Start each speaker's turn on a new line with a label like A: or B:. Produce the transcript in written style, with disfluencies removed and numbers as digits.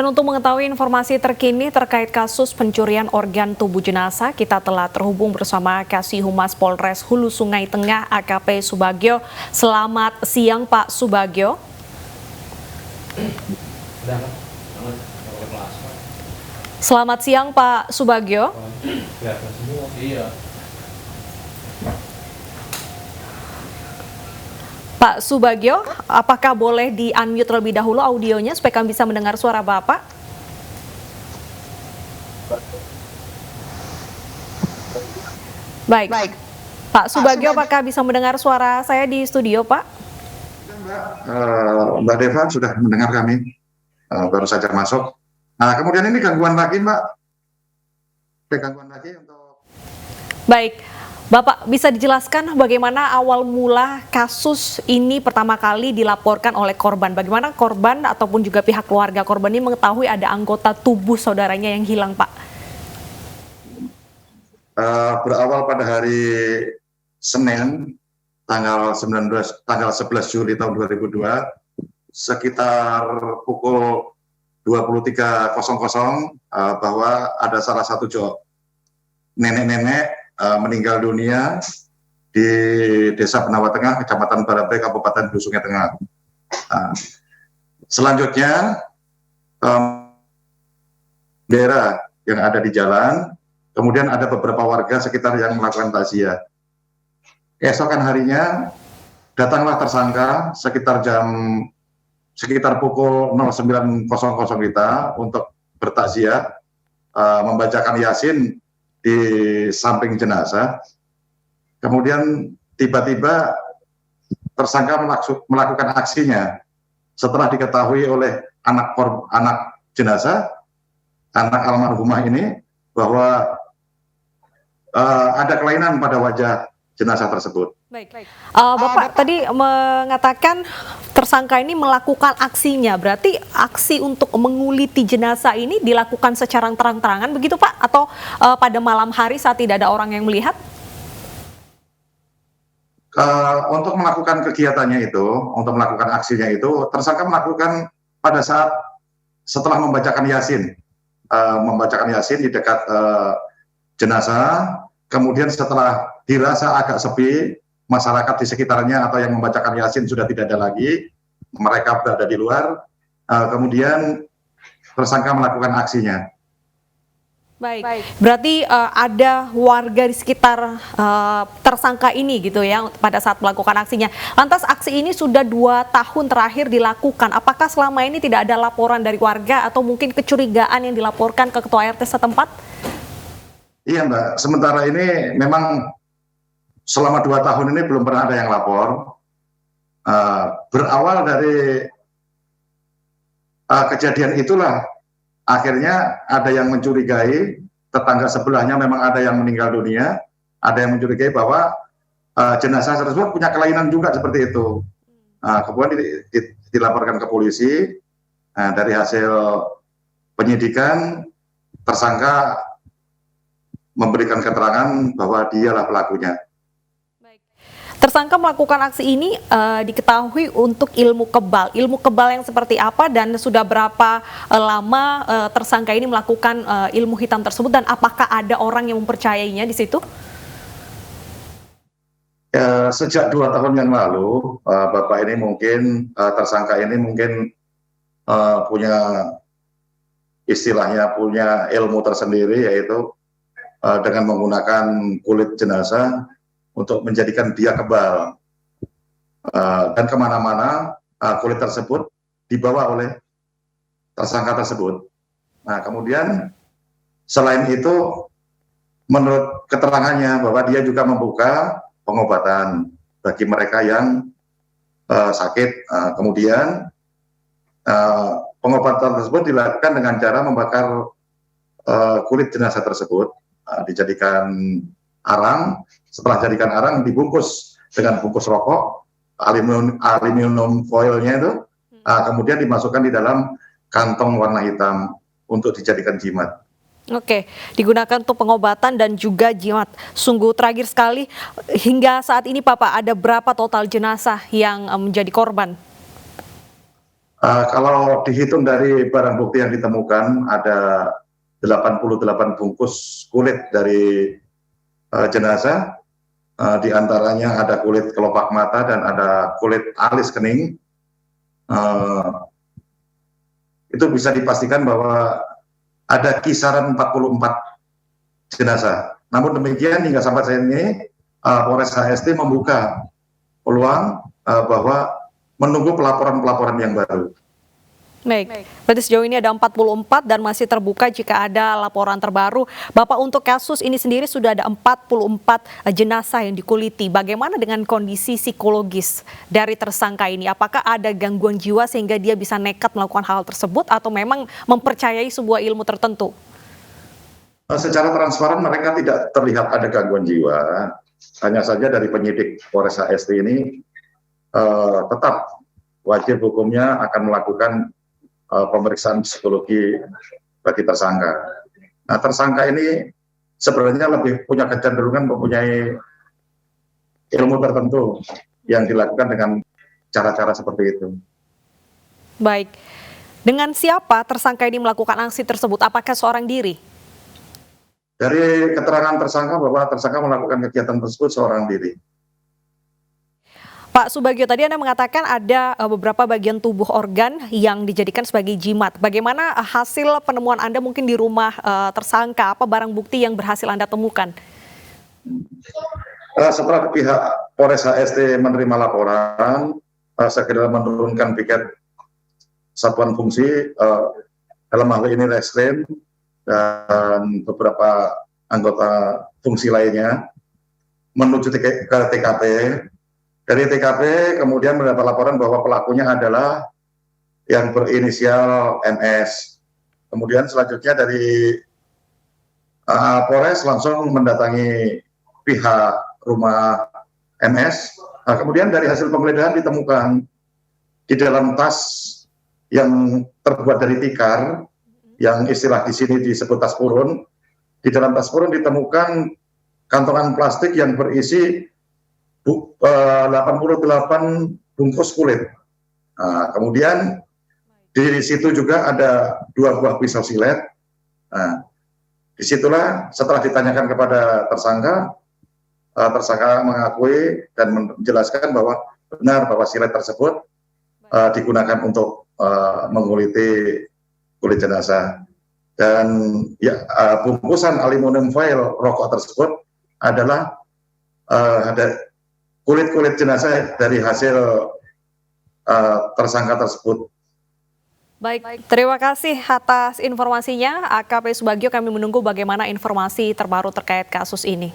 A: Dan untuk mengetahui informasi terkini terkait kasus pencurian organ tubuh jenazah, kita telah terhubung bersama Kasih Humas Polres Hulu Sungai Tengah AKP Subagio. Selamat siang Pak Subagio. Selamat siang Pak Subagio. Pak Subagio, apakah boleh di-unmute terlebih dahulu audionya supaya kami bisa mendengar suara Bapak? Baik. Pak Subagio, apakah bisa mendengar suara saya di studio, Pak?
B: Mbak Deva sudah mendengar kami, baru saja masuk. Nah, kemudian ini gangguan lagi, Mbak. Gangguan lagi untuk...
A: Baik. Bapak bisa dijelaskan bagaimana awal mula kasus ini pertama kali dilaporkan oleh korban? Bagaimana korban ataupun juga pihak keluarga korban ini mengetahui ada anggota tubuh saudaranya yang hilang, Pak?
B: Berawal pada hari Senin, tanggal 11 Juli tahun 2002, sekitar pukul 23.00, bahwa ada salah satu nenek-nenek meninggal dunia di Desa Benawa Tengah, Kecamatan Barabai, Kabupaten Hulu Sungai Tengah. Selanjutnya, daerah yang ada di jalan, kemudian ada beberapa warga sekitar yang melakukan takziah. Keesokan harinya, datanglah tersangka sekitar pukul 09.00 kita untuk bertakziah, membacakan Yasin di samping jenazah. Kemudian tiba-tiba tersangka melakukan aksinya setelah diketahui oleh anak jenazah, anak almarhumah ini, bahwa ada kelainan pada wajah jenazah tersebut.
A: Baik. Bapak tadi mengatakan tersangka ini melakukan aksinya, berarti aksi untuk menguliti jenazah ini dilakukan secara terang-terangan begitu Pak? Atau pada malam hari saat tidak ada orang yang melihat?
B: Untuk melakukan kegiatannya itu, untuk melakukan aksinya itu, tersangka melakukan pada saat setelah membacakan Yasin di dekat jenazah, kemudian setelah dirasa agak sepi, masyarakat di sekitarnya atau yang membacakan Yasin sudah tidak ada lagi, mereka berada di luar, kemudian tersangka melakukan aksinya.
A: Baik. Berarti ada warga di sekitar tersangka ini gitu ya pada saat melakukan aksinya. Lantas aksi ini sudah 2 tahun terakhir dilakukan. Apakah selama ini tidak ada laporan dari warga atau mungkin kecurigaan yang dilaporkan ke ketua RT setempat?
B: Iya Mbak, sementara ini memang selama 2 tahun ini belum pernah ada yang lapor. Berawal dari kejadian itulah akhirnya ada yang mencurigai, tetangga sebelahnya memang ada yang meninggal dunia, ada yang mencurigai bahwa jenazah tersebut punya kelainan juga seperti itu. Kemudian dilaporkan ke polisi. Dari hasil penyidikan, tersangka memberikan keterangan bahwa dialah pelakunya.
A: Tersangka melakukan aksi ini diketahui untuk ilmu kebal. Ilmu kebal yang seperti apa dan sudah berapa lama tersangka ini melakukan ilmu hitam tersebut dan apakah ada orang yang mempercayainya di situ?
B: Sejak 2 tahun yang lalu, Bapak ini mungkin, tersangka ini mungkin punya istilahnya punya ilmu tersendiri, yaitu dengan menggunakan kulit jenazah untuk menjadikan dia kebal, dan kemana-mana kulit tersebut dibawa oleh tersangka tersebut. Nah, kemudian selain itu, menurut keterangannya bahwa dia juga membuka pengobatan bagi mereka yang sakit. Kemudian pengobatan tersebut dilakukan dengan cara membakar kulit jenazah tersebut, dijadikan arang. Setelah jadikan arang, dibungkus dengan bungkus rokok, aluminium foilnya itu, kemudian dimasukkan di dalam kantong warna hitam untuk dijadikan jimat.
A: Oke, digunakan untuk pengobatan dan juga jimat. Sungguh tragis sekali. Hingga saat ini Bapak, ada berapa total jenazah yang menjadi korban?
B: Kalau dihitung dari barang bukti yang ditemukan, ada 88 bungkus kulit dari jenazah, di antaranya ada kulit kelopak mata dan ada kulit alis kening. Itu bisa dipastikan bahwa ada kisaran 44 jenazah. Namun demikian hingga sampai saat ini Polres HST membuka peluang bahwa menunggu pelaporan-pelaporan yang baru.
A: Baik, berarti sejauh ini ada 44 dan masih terbuka jika ada laporan terbaru. Bapak, untuk kasus ini sendiri sudah ada 44 jenazah yang dikuliti. Bagaimana dengan kondisi psikologis dari tersangka ini? Apakah ada gangguan jiwa sehingga dia bisa nekat melakukan hal tersebut atau memang mempercayai sebuah ilmu tertentu?
B: Secara transparan mereka tidak terlihat ada gangguan jiwa. Hanya saja dari penyidik Polres HST ini tetap wajib hukumnya akan melakukan pemeriksaan psikologi bagi tersangka. Nah, tersangka ini sebenarnya lebih punya kecenderungan mempunyai ilmu tertentu yang dilakukan dengan cara-cara seperti itu.
A: Baik, dengan siapa tersangka ini melakukan aksi tersebut? Apakah seorang diri?
B: Dari keterangan tersangka bahwa tersangka melakukan kegiatan tersebut seorang diri.
A: Pak Subagio, tadi Anda mengatakan ada beberapa bagian tubuh organ yang dijadikan sebagai jimat. Bagaimana hasil penemuan Anda mungkin di rumah tersangka? Apa barang bukti yang berhasil Anda temukan?
B: Setelah pihak Polres HST menerima laporan, segera menurunkan piket satuan fungsi, dalam hal ini Reskrim dan beberapa anggota fungsi lainnya menuju ke TKP. Dari TKP kemudian mendapat laporan bahwa pelakunya adalah yang berinisial MS. Kemudian selanjutnya dari Polres langsung mendatangi pihak rumah MS. Nah, kemudian dari hasil penggeledahan ditemukan di dalam tas yang terbuat dari tikar, yang istilah di sini disebut tas purun. Di dalam tas purun ditemukan kantongan plastik yang berisi 88 bungkus kulit. Nah, kemudian di situ juga ada 2 buah pisau silet. Nah, disitulah setelah ditanyakan kepada tersangka, tersangka mengakui dan menjelaskan bahwa benar bahwa silet tersebut digunakan untuk menguliti kulit jenazah. Dan ya, bungkusan aluminium foil rokok tersebut adalah ada kulit-kulit jenazah dari hasil tersangka tersebut.
A: Baik, terima kasih atas informasinya AKP Subagio. Kami menunggu bagaimana informasi terbaru terkait kasus ini.